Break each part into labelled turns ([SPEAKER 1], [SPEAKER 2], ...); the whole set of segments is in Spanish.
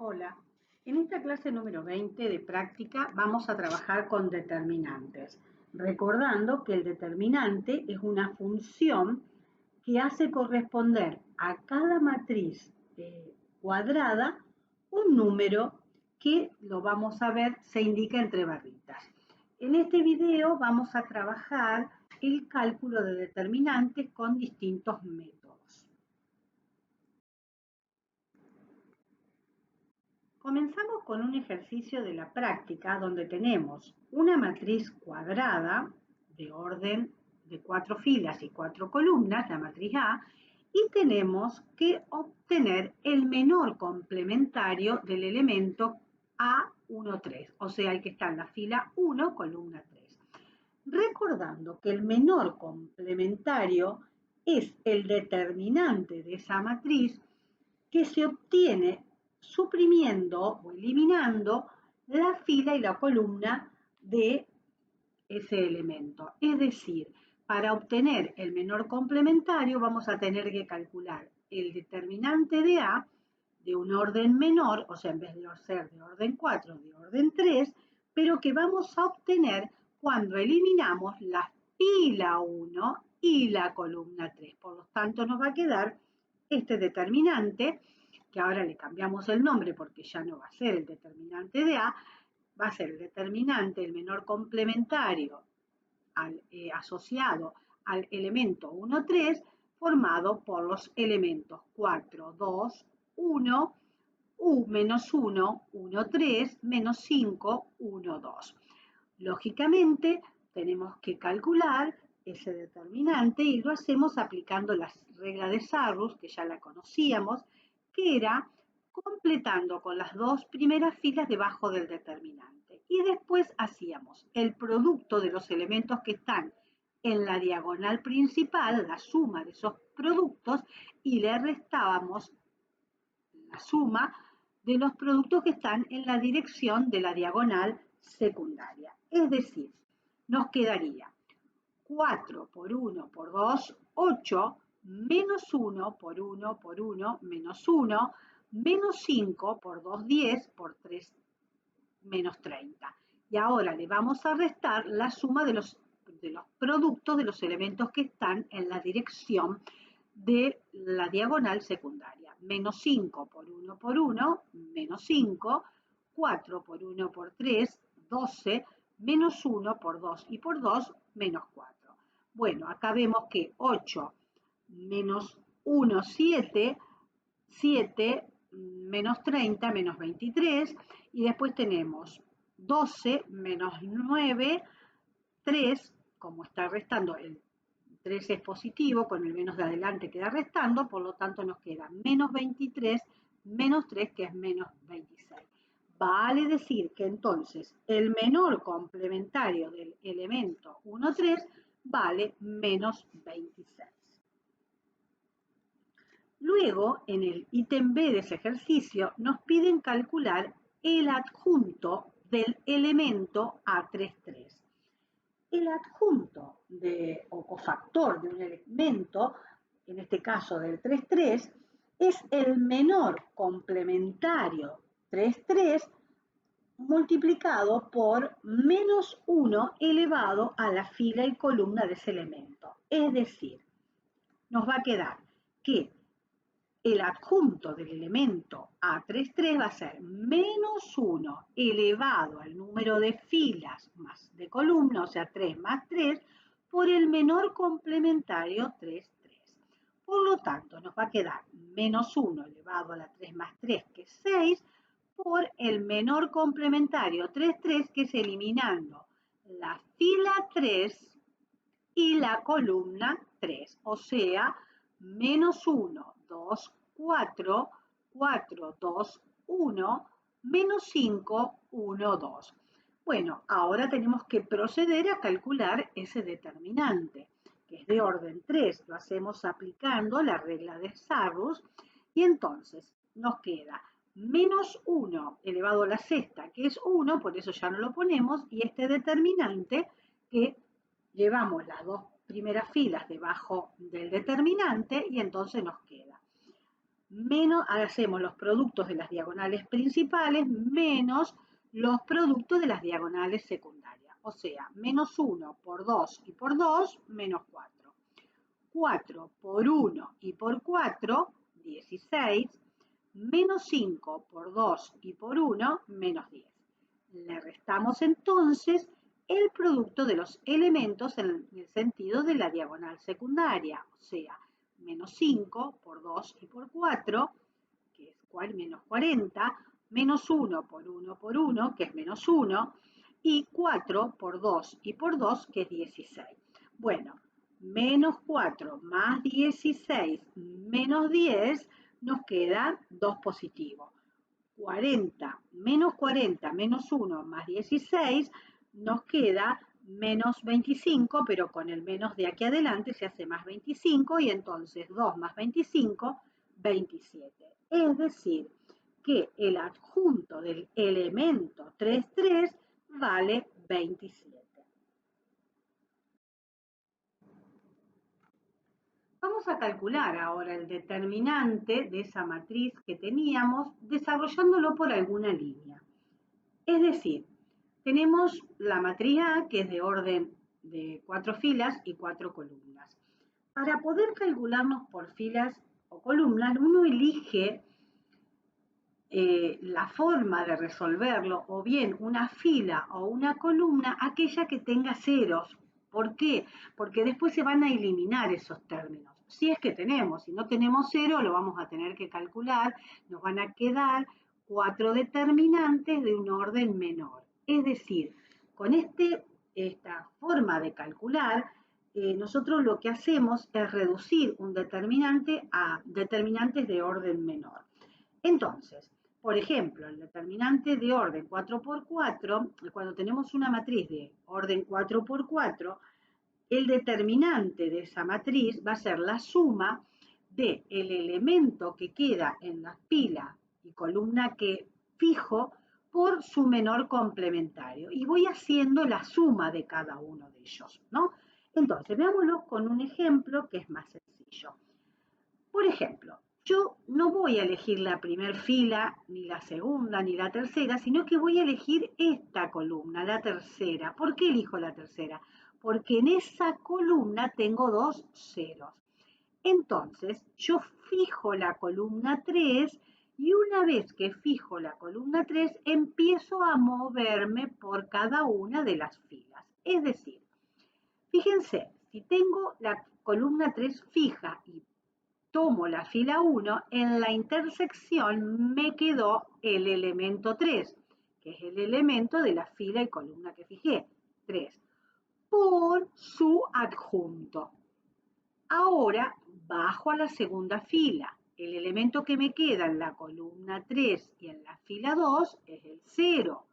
[SPEAKER 1] Hola, en esta clase número 20 de práctica vamos a trabajar con determinantes, recordando que el determinante es una función que hace corresponder a cada matriz cuadrada un número que lo vamos a ver, se indica entre barritas. En este video vamos a trabajar el cálculo de determinantes con distintos métodos. Comenzamos con un ejercicio de la práctica donde tenemos una matriz cuadrada de orden de 4 filas y 4 columnas, la matriz A, y tenemos que obtener el menor complementario del elemento A13, o sea, el que está en la fila 1, columna 3. Recordando que el menor complementario es el determinante de esa matriz que se obtiene suprimiendo o eliminando la fila y la columna de ese elemento. Es decir, para obtener el menor complementario vamos a tener que calcular el determinante de A de un orden menor, o sea, en vez de ser de orden 4, de orden 3, pero que vamos a obtener cuando eliminamos la fila 1 y la columna 3. Por lo tanto, nos va a quedar este determinante, que ahora le cambiamos el nombre porque ya no va a ser el determinante de A, va a ser el determinante, el menor complementario asociado al elemento 1, 3, formado por los elementos 4, 2, 1, U menos 1, 1, 3, menos 5, 1, 2. Lógicamente, tenemos que calcular ese determinante y lo hacemos aplicando la regla de Sarrus, que ya la conocíamos, que era completando con las dos primeras filas debajo del determinante. Y después hacíamos el producto de los elementos que están en la diagonal principal, la suma de esos productos, y le restábamos la suma de los productos que están en la dirección de la diagonal secundaria. Es decir, nos quedaría 4 por 1 por 2, 8, menos 1 por 1 por 1, menos 1, menos 5 por 2, 10, por 3, menos 30. Y ahora le vamos a restar la suma de los productos de los elementos que están en la dirección de la diagonal secundaria. Menos 5 por 1, menos 5, 4 por 1 por 3, 12, menos 1 por 2 y por 2, menos 4. Bueno, acá vemos que 8 menos 1, 7, 7 menos 30, menos 23, y después tenemos 12 menos 9, 3, como está restando, el 3 es positivo, con el menos de adelante queda restando, por lo tanto nos queda menos 23, menos 3, que es menos 26. Vale decir que entonces el menor complementario del elemento 1, 3 vale menos 26. Luego, en el ítem B de ese ejercicio, nos piden calcular el adjunto del elemento A33. El adjunto o cofactor de un elemento, en este caso del 33, es el menor complementario 33 multiplicado por menos 1 elevado a la fila y columna de ese elemento. Es decir, nos va a quedar que el adjunto del elemento A33 va a ser menos 1 elevado al número de filas más de columna, o sea, 3 más 3, por el menor complementario 33. Por lo tanto, nos va a quedar menos 1 elevado a la 3 más 3, que es 6, por el menor complementario 33, que es eliminando la fila 3 y la columna 3, o sea, menos 1, 2, 4, 4, 2, 1, menos 5, 1, 2. Bueno, ahora tenemos que proceder a calcular ese determinante, que es de orden 3. Lo hacemos aplicando la regla de Sarrus y entonces nos queda menos 1 elevado a la sexta, que es 1, por eso ya no lo ponemos, y este determinante que llevamos las dos primeras filas debajo del determinante y entonces nos queda menos, hacemos los productos de las diagonales principales menos los productos de las diagonales secundarias. O sea, menos 1 por 2 y por 2, menos 4. 4 por 1 y por 4, 16. Menos 5 por 2 y por 1, menos 10. Le restamos entonces el producto de los elementos en el sentido de la diagonal secundaria, o sea, menos 5 por 2 y por 4, que es menos 40, menos 1 por 1, que es menos 1, y 4 por 2 y por 2, que es 16. Bueno, menos 4 más 16 menos 10, nos quedan 2 positivos. 40 menos 1 más 16, nos queda menos 25, pero con el menos de aquí adelante se hace más 25 y entonces 2 más 25, 27. Es decir, que el adjunto del elemento 3, 3 vale 27. Vamos a calcular ahora el determinante de esa matriz que teníamos desarrollándolo por alguna línea. Es decir, tenemos la matriz A, que es de orden de 4 filas y 4 columnas. Para poder calcularnos por filas o columnas, uno elige la forma de resolverlo, o bien una fila o una columna, aquella que tenga ceros. ¿Por qué? Porque después se van a eliminar esos términos. Si es que tenemos, si no tenemos cero, lo vamos a tener que calcular, nos van a quedar 4 determinantes de un orden menor. Es decir, con esta forma de calcular, nosotros lo que hacemos es reducir un determinante a determinantes de orden menor. Entonces, por ejemplo, el determinante de orden 4 por 4, cuando tenemos una matriz de orden 4 por 4, el determinante de esa matriz va a ser la suma del elemento que queda en la fila y columna que fijo por su menor complementario. Y voy haciendo la suma de cada uno de ellos, ¿no? Entonces, veámoslo con un ejemplo que es más sencillo. Por ejemplo, yo no voy a elegir la primera fila, ni la segunda, ni la tercera, sino que voy a elegir esta columna, la tercera. ¿Por qué elijo la tercera? Porque en esa columna tengo 2 ceros. Entonces, yo fijo la columna 3 y una vez que fijo la columna 3, empiezo a moverme por cada una de las filas. Es decir, fíjense, si tengo la columna 3 fija y tomo la fila 1, en la intersección me quedó el elemento 3, que es el elemento de la fila y columna que fijé, 3, por su adjunto. Ahora bajo a la segunda fila. El elemento que me queda en la columna 3 y en la fila 2 es el 0,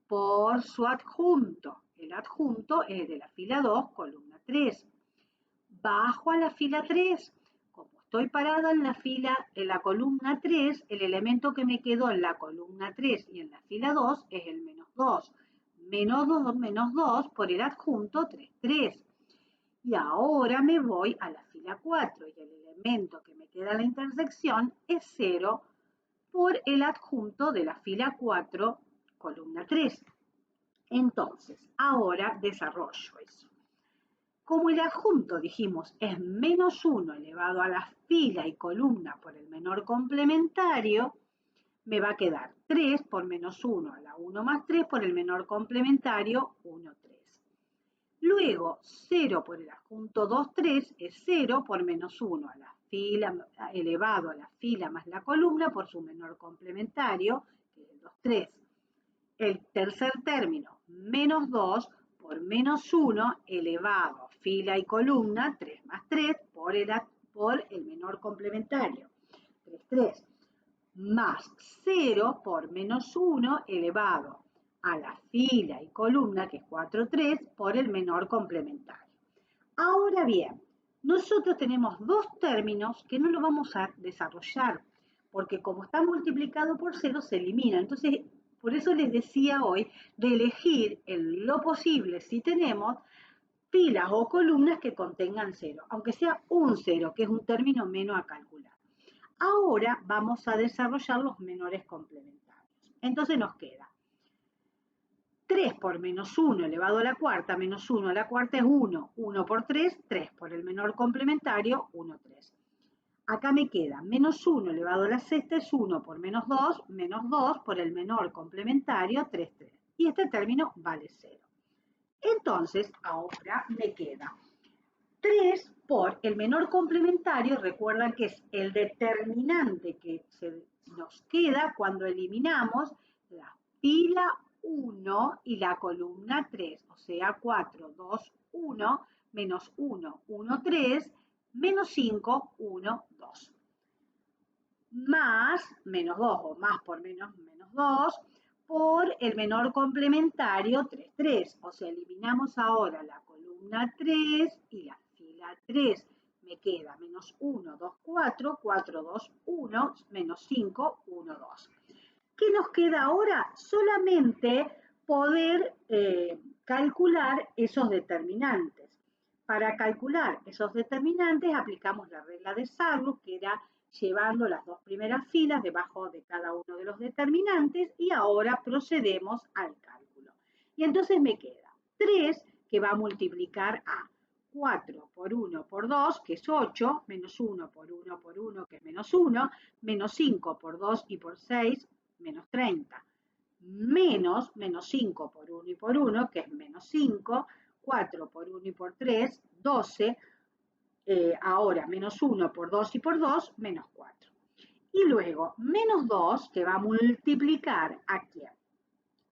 [SPEAKER 1] por su adjunto. El adjunto es de la fila 2, columna 3. Bajo a la fila 3. Como estoy parada en la columna 3, el elemento que me quedó en la columna 3 y en la fila 2 es el menos 2. Menos 2 por el adjunto 3, 3. Y ahora me voy a la fila 4 y el elemento que me queda en la intersección es 0 por el adjunto de la fila 4, columna 3. Entonces, ahora desarrollo eso. Como el adjunto, dijimos, es menos 1 elevado a la fila y columna por el menor complementario, me va a quedar 3 por menos 1 a la 1 más 3 por el menor complementario 1, 3. Luego, 0 por el adjunto 2, 3 es 0 por menos 1 a la fila elevado a la fila más la columna por su menor complementario, que es el 2, 3. El tercer término, menos 2 por menos 1 elevado a fila y columna, 3 más 3 por el menor complementario, 3, 3, más 0 por menos 1 elevado a la fila y columna, que es 4, 3, por el menor complementario. Ahora bien, nosotros tenemos dos términos que no lo vamos a desarrollar, porque como está multiplicado por 0 se elimina. Entonces, por eso les decía hoy de elegir en lo posible, si tenemos, filas o columnas que contengan 0, aunque sea un 0, que es un término menos a calcular. Ahora vamos a desarrollar los menores complementarios. Entonces nos queda 3 por menos 1 elevado a la cuarta, menos 1 a la cuarta es 1. 1 por 3, 3 por el menor complementario, 1, 3. Acá me queda menos 1 elevado a la sexta es 1 por menos 2 por el menor complementario, 3, 3. Y este término vale 0. Entonces, ahora me queda 3 por el menor complementario, recuerdan que es el determinante que nos queda cuando eliminamos la fila 1 y la columna 3, o sea, 4, 2, 1, menos 1, 1, 3, menos 5, 1, 2. Más, menos 2 o más por menos 2, por el menor complementario 3, 3. O sea, eliminamos ahora la columna 3 y la fila 3. Me queda menos 1, 2, 4, 4, 2, 1, menos 5, 1, 2. ¿Qué nos queda ahora? Solamente poder calcular esos determinantes. Para calcular esos determinantes aplicamos la regla de Sarrus, que era llevando las dos primeras filas debajo de cada uno de los determinantes, y ahora procedemos al cálculo. Y entonces me queda 3 que va a multiplicar a 4 por 1 por 2, que es 8, menos 1 por 1 por 1, que es menos 1, menos 5 por 2 y por 6, menos 30, menos 5 por 1 y por 1, que es menos 5, 4 por 1 y por 3, 12, ahora menos 1 por 2 y por 2, menos 4. Y luego menos 2, que va a multiplicar aquí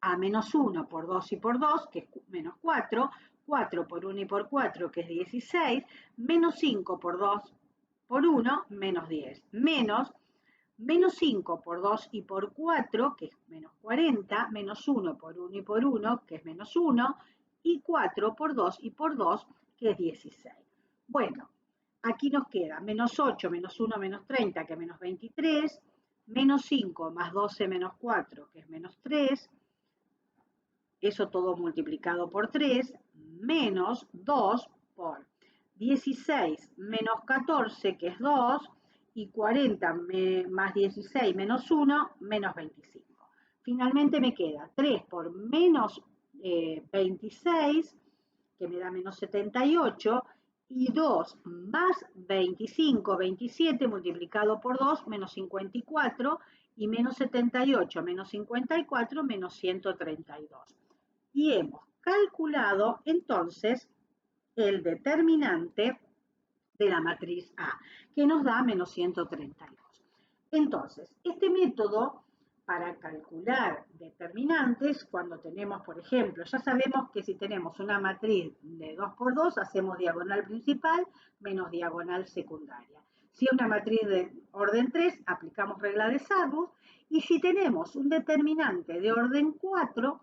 [SPEAKER 1] a menos 1 por 2 y por 2, que es menos 4, 4 por 1 y por 4, que es 16, menos 5 por 2 por 1, menos 10, menos 5 por 2 y por 4, que es menos 40, menos 1 por 1 y por 1, que es menos 1, y 4 por 2 y por 2, que es 16. Bueno, aquí nos queda menos 8, menos 1, menos 30, que es menos 23, menos 5 más 12 menos 4, que es menos 3, eso todo multiplicado por 3, menos 2 por 16 menos 14, que es 2, y 40 más 16 menos 1, menos 25. Finalmente me queda 3 por menos 26, que me da menos 78, y 2 más 25, 27 multiplicado por 2, menos 54, y menos 78 menos 54, menos 132. Y hemos calculado entonces el determinante de la matriz A, que nos da menos 132. Entonces, este método para calcular determinantes, cuando tenemos, por ejemplo, ya sabemos que si tenemos una matriz de 2 por 2, hacemos diagonal principal menos diagonal secundaria. Si es una matriz de orden 3, aplicamos regla de Sarrus, y si tenemos un determinante de orden 4,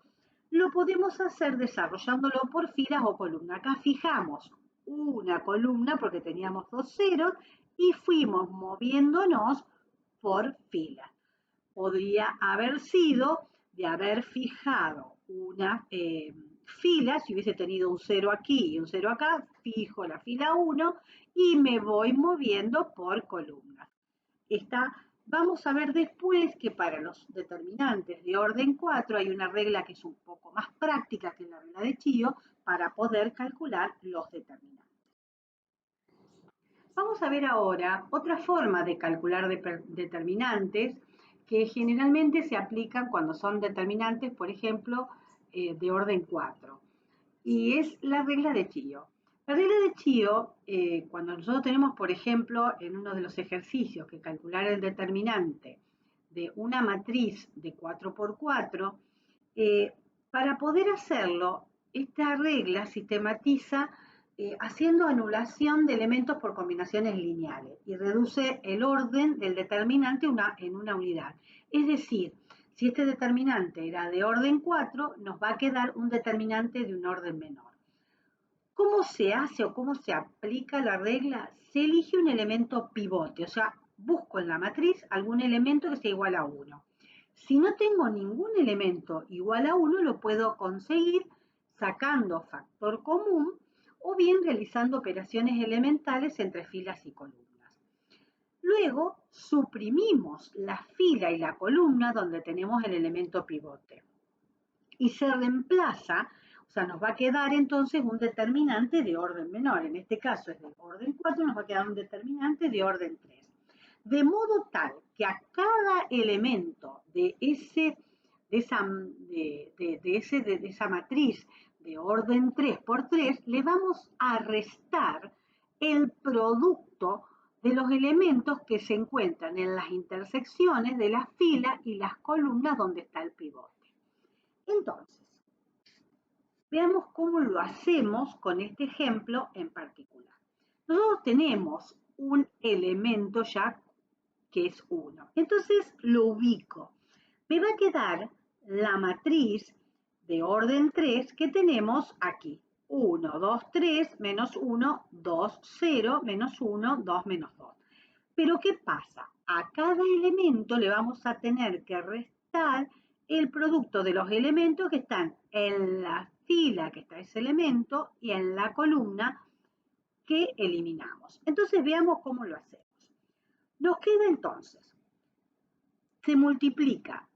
[SPEAKER 1] lo podemos hacer desarrollándolo por filas o columnas. Acá fijamos una columna porque teníamos dos ceros y fuimos moviéndonos por filas. Podría haber sido de haber fijado una fila, si hubiese tenido un 0 aquí y un 0 acá, fijo la fila 1 y me voy moviendo por columnas. Vamos a ver después que para los determinantes de orden 4 hay una regla que es un poco más práctica que la regla de Chío para poder calcular los determinantes. Vamos a ver ahora otra forma de calcular determinantes que generalmente se aplican cuando son determinantes, por ejemplo, de orden 4. Y es la regla de Chío. La regla de Chío, cuando nosotros tenemos, por ejemplo, en uno de los ejercicios que calcular el determinante de una matriz de 4 por 4, para poder hacerlo, esta regla sistematiza haciendo anulación de elementos por combinaciones lineales y reduce el orden del determinante en una unidad. Es decir, si este determinante era de orden 4, nos va a quedar un determinante de un orden menor. ¿Cómo se hace o cómo se aplica la regla? Se elige un elemento pivote, o sea, busco en la matriz algún elemento que sea igual a 1. Si no tengo ningún elemento igual a 1, lo puedo conseguir sacando factor común o bien realizando operaciones elementales entre filas y columnas. Luego suprimimos la fila y la columna donde tenemos el elemento pivote. Y se reemplaza, o sea, nos va a quedar entonces un determinante de orden menor. En este caso es de orden 4, nos va a quedar un determinante de orden 3. De modo tal que a cada elemento de esa matriz de orden 3 por 3 le vamos a restar el producto de los elementos que se encuentran en las intersecciones de las filas y las columnas donde está el pivote. Entonces, veamos cómo lo hacemos con este ejemplo en particular. Nosotros tenemos un elemento ya que es 1. Entonces lo ubico. Me va a quedar la matriz de orden 3 que tenemos aquí. 1, 2, 3, menos 1, 2, 0, menos 1, 2, menos 2. Pero ¿qué pasa? A cada elemento le vamos a tener que restar el producto de los elementos que están en la fila que está ese elemento y en la columna que eliminamos. Entonces veamos cómo lo hacemos. Nos queda entonces, se multiplica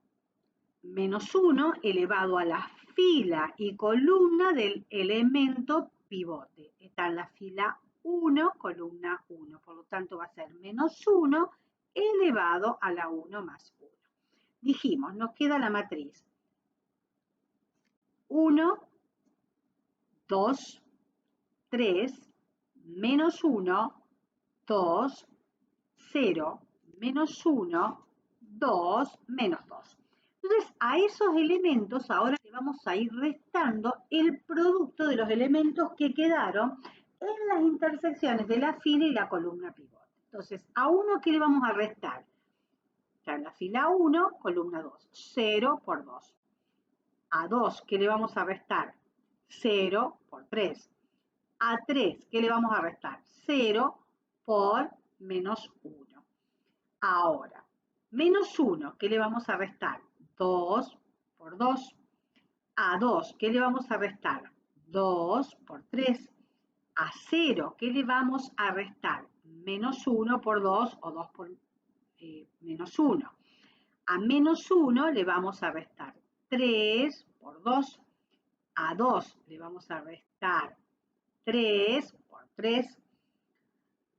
[SPEAKER 1] menos 1 elevado a la fila y columna del elemento pivote. Está en la fila 1, columna 1. Por lo tanto va a ser menos 1 elevado a la 1 más 1. Dijimos, nos queda la matriz 1, 2, 3, menos 1, 2, 0, menos 1, 2, menos 2. Entonces, a esos elementos ahora le vamos a ir restando el producto de los elementos que quedaron en las intersecciones de la fila y la columna pivote. Entonces, a 1, ¿qué le vamos a restar? Está en la fila 1, columna 2, 0 por 2. A 2, ¿qué le vamos a restar? 0 por 3. A 3, ¿qué le vamos a restar? 0 por menos 1. Ahora, menos 1, ¿qué le vamos a restar? 2 por 2. A 2, ¿qué le vamos a restar? 2 por 3. A 0, ¿qué le vamos a restar? Menos 1 por 2 o 2 por menos 1. A menos 1 le vamos a restar 3 por 2. A 2 le vamos a restar 3 por 3.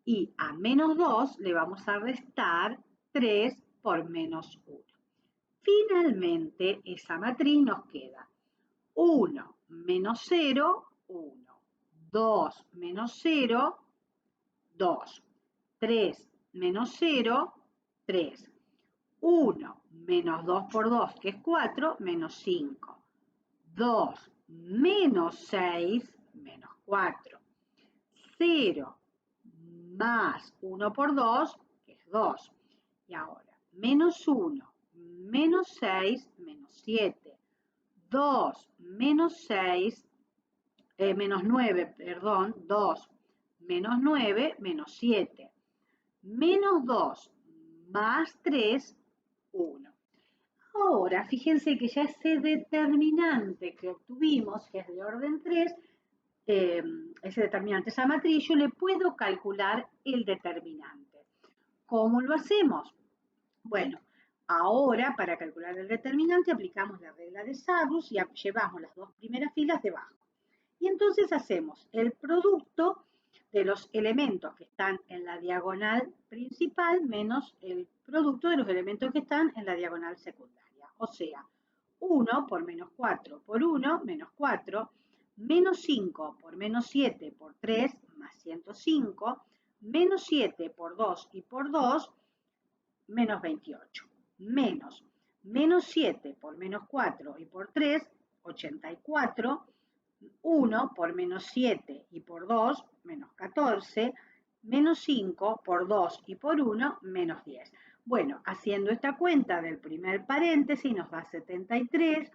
[SPEAKER 1] Y a menos 2 le vamos a restar 3 por menos 1. Finalmente, esa matriz nos queda 1 menos 0, 1. 2 menos 0, 2. 3 menos 0, 3. 1 menos 2 por 2, que es 4, menos 5. 2 menos 6, menos 4. 0 más 1 por 2, que es 2. Y ahora, menos 1, menos 6, menos 7. 2 menos 6, menos 9, perdón, 2 menos 9, menos 7. Menos 2 más 3, 1. Ahora, fíjense que ya ese determinante que obtuvimos, que es de orden 3, ese determinante, esa matriz, yo le puedo calcular el determinante. ¿Cómo lo hacemos? Bueno, ahora para calcular el determinante aplicamos la regla de Sadus y llevamos las dos primeras filas debajo. Y entonces hacemos el producto de los elementos que están en la diagonal principal menos el producto de los elementos que están en la diagonal secundaria. O sea, 1 por menos 4 por 1, menos 4, menos 5 por menos 7 por 3, más 105, menos 7 por 2 y por 2, menos 28, menos 7 por menos 4 y por 3, 84, 1 por menos 7 y por 2, menos 14, menos 5 por 2 y por 1, menos 10. Bueno, haciendo esta cuenta del primer paréntesis nos da 73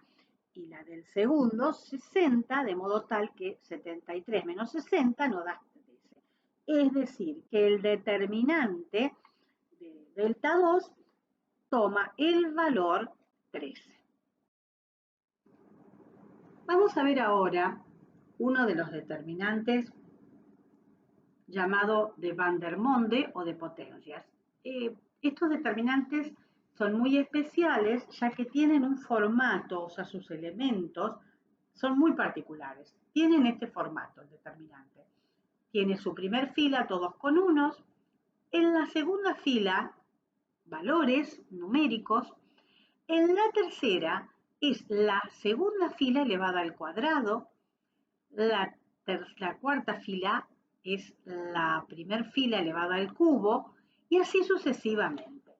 [SPEAKER 1] y la del segundo 60, de modo tal que 73 menos 60 nos da 13. Es decir, que el determinante de delta 2 toma el valor 13. Vamos a ver ahora uno de los determinantes llamado de Vandermonde o de potencias. estos determinantes son muy especiales ya que tienen un formato, o sea, sus elementos son muy particulares. Tienen este formato, el determinante. Tiene su primer fila, todos con unos. En la segunda fila, valores numéricos. En la tercera es la segunda fila elevada al cuadrado. La cuarta fila es la primera fila elevada al cubo y así sucesivamente.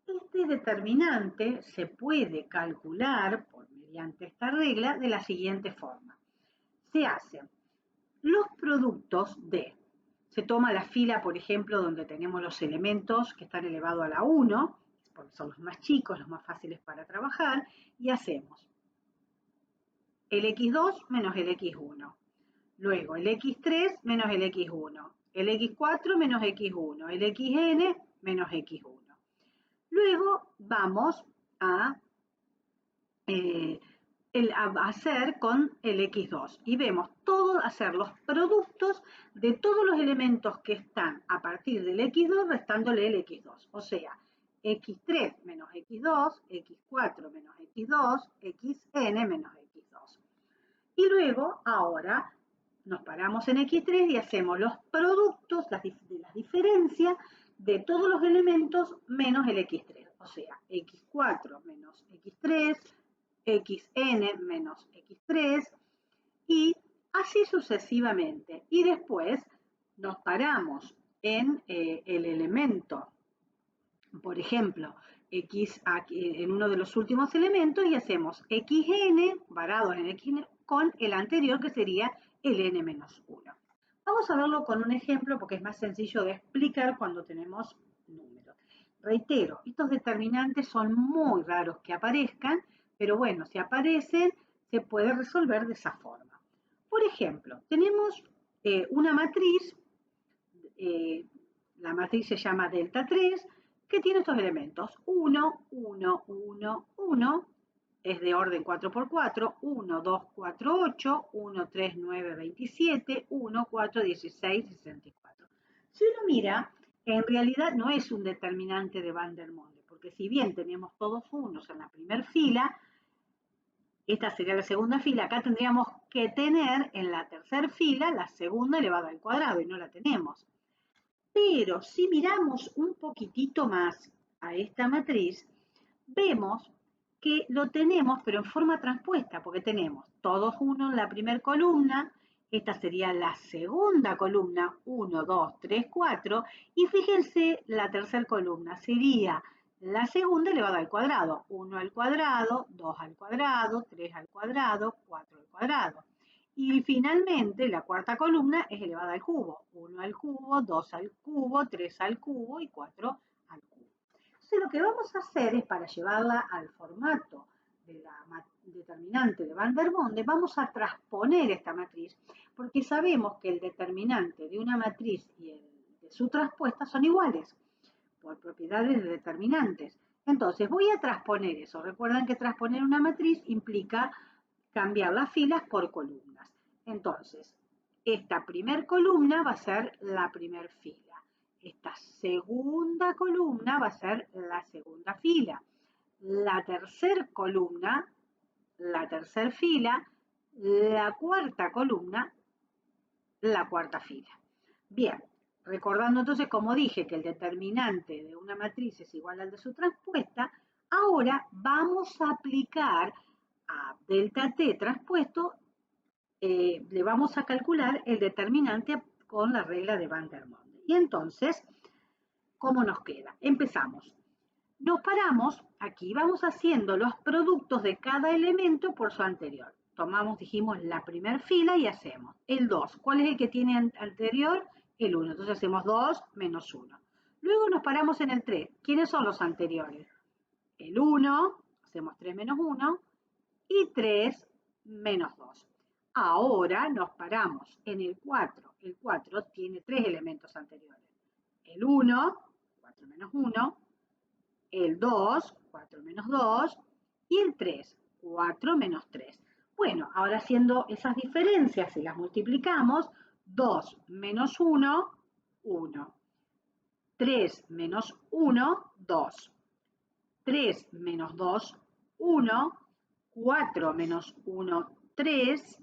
[SPEAKER 1] Este determinante se puede calcular mediante esta regla de la siguiente forma. Se hacen los productos de, se toma la fila, por ejemplo, donde tenemos los elementos que están elevados a la 1, porque son los más chicos, los más fáciles para trabajar, y hacemos el x2 menos el x1. Luego el x3 menos el x1, el x4 menos x1, el xn menos x1. Luego vamos a hacer con el x2 y vemos hacer los productos de todos los elementos que están a partir del x2 restándole el x2, o sea, x3 menos x2, x4 menos x2, xn menos x2. Y luego, ahora, nos paramos en x3 y hacemos los productos, las diferencias de todos los elementos menos el x3, o sea, x4 menos x3, xn menos x3 y así sucesivamente. Y después nos paramos en el elemento, por ejemplo, x en uno de los últimos elementos y hacemos xn varado en xn con el anterior que sería el n menos 1. Vamos a verlo con un ejemplo porque es más sencillo de explicar cuando tenemos números. Reitero, estos determinantes son muy raros que aparezcan, pero bueno, si aparecen, se puede resolver de esa forma. Por ejemplo, tenemos una matriz, la matriz se llama delta 3, que tiene estos elementos, 1, 1, 1, 1, es de orden 4x4, 1, 2, 4, 8, 1, 3, 9, 27, 1, 4, 16, 64. Si uno mira, en realidad no es un determinante de Van der Monde, porque si bien tenemos todos unos en la primera fila, esta sería la segunda fila, acá tendríamos que tener en la tercera fila la segunda elevada al cuadrado y no la tenemos. Pero si miramos un poquitito más a esta matriz, vemos que lo tenemos, pero en forma transpuesta, porque tenemos todos uno en la primera columna, esta sería la segunda columna, 1, 2, 3, 4, y fíjense, la tercera columna sería la segunda elevada al cuadrado, 1 al cuadrado, 2 al cuadrado, 3 al cuadrado, 4 al cuadrado. Y finalmente la cuarta columna es elevada al cubo, 1 al cubo, 2 al cubo, 3 al cubo y 4 al cubo. Entonces lo que vamos a hacer es, para llevarla al formato de la determinante de Van der Monde, vamos a transponer esta matriz, porque sabemos que el determinante de una matriz y el de su transpuesta son iguales, por propiedades de determinantes. Entonces voy a transponer eso. Recuerden que transponer una matriz implica cambiar las filas por columnas. Entonces, esta primer columna va a ser la primera fila. Esta segunda columna va a ser la segunda fila. La tercera columna, la tercera fila. La cuarta columna, la cuarta fila. Bien, recordando entonces, como dije, que el determinante de una matriz es igual al de su transpuesta, ahora vamos a aplicar a delta t transpuesto, le vamos a calcular el determinante con la regla de Van der Monde. Y entonces, ¿cómo nos queda? Empezamos. Nos paramos, aquí vamos haciendo los productos de cada elemento por su anterior. Tomamos, dijimos, la primera fila y hacemos el 2. ¿Cuál es el que tiene anterior? El 1. Entonces hacemos 2 menos 1. Luego nos paramos en el 3. ¿Quiénes son los anteriores? El 1, hacemos 3 menos 1, y 3 menos 2. Ahora nos paramos en el 4. El 4 tiene 3 elementos anteriores. El 1, 4 menos 1, el 2, 4 menos 2, y el 3, 4 menos 3. Bueno, ahora haciendo esas diferencias, si las multiplicamos, 2 menos 1, 1. 3 menos 1, 2. 3 menos 2, 1. 4 menos 1, 3.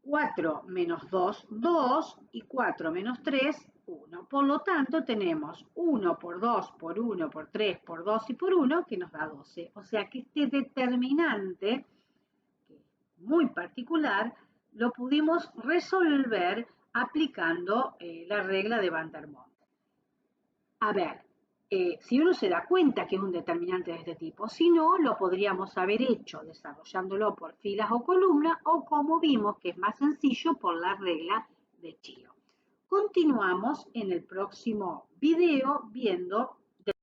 [SPEAKER 1] 4 menos 2, 2. Y 4 menos 3, 1. Por lo tanto, tenemos 1 por 2 por 1 por 3 por 2 y por 1 que nos da 12. O sea que este determinante, que es muy particular, lo pudimos resolver aplicando la regla de Van der Monde. A ver, si uno se da cuenta que es un determinante de este tipo, si no, lo podríamos haber hecho desarrollándolo por filas o columnas o como vimos que es más sencillo por la regla de Chío. Continuamos en el próximo video viendo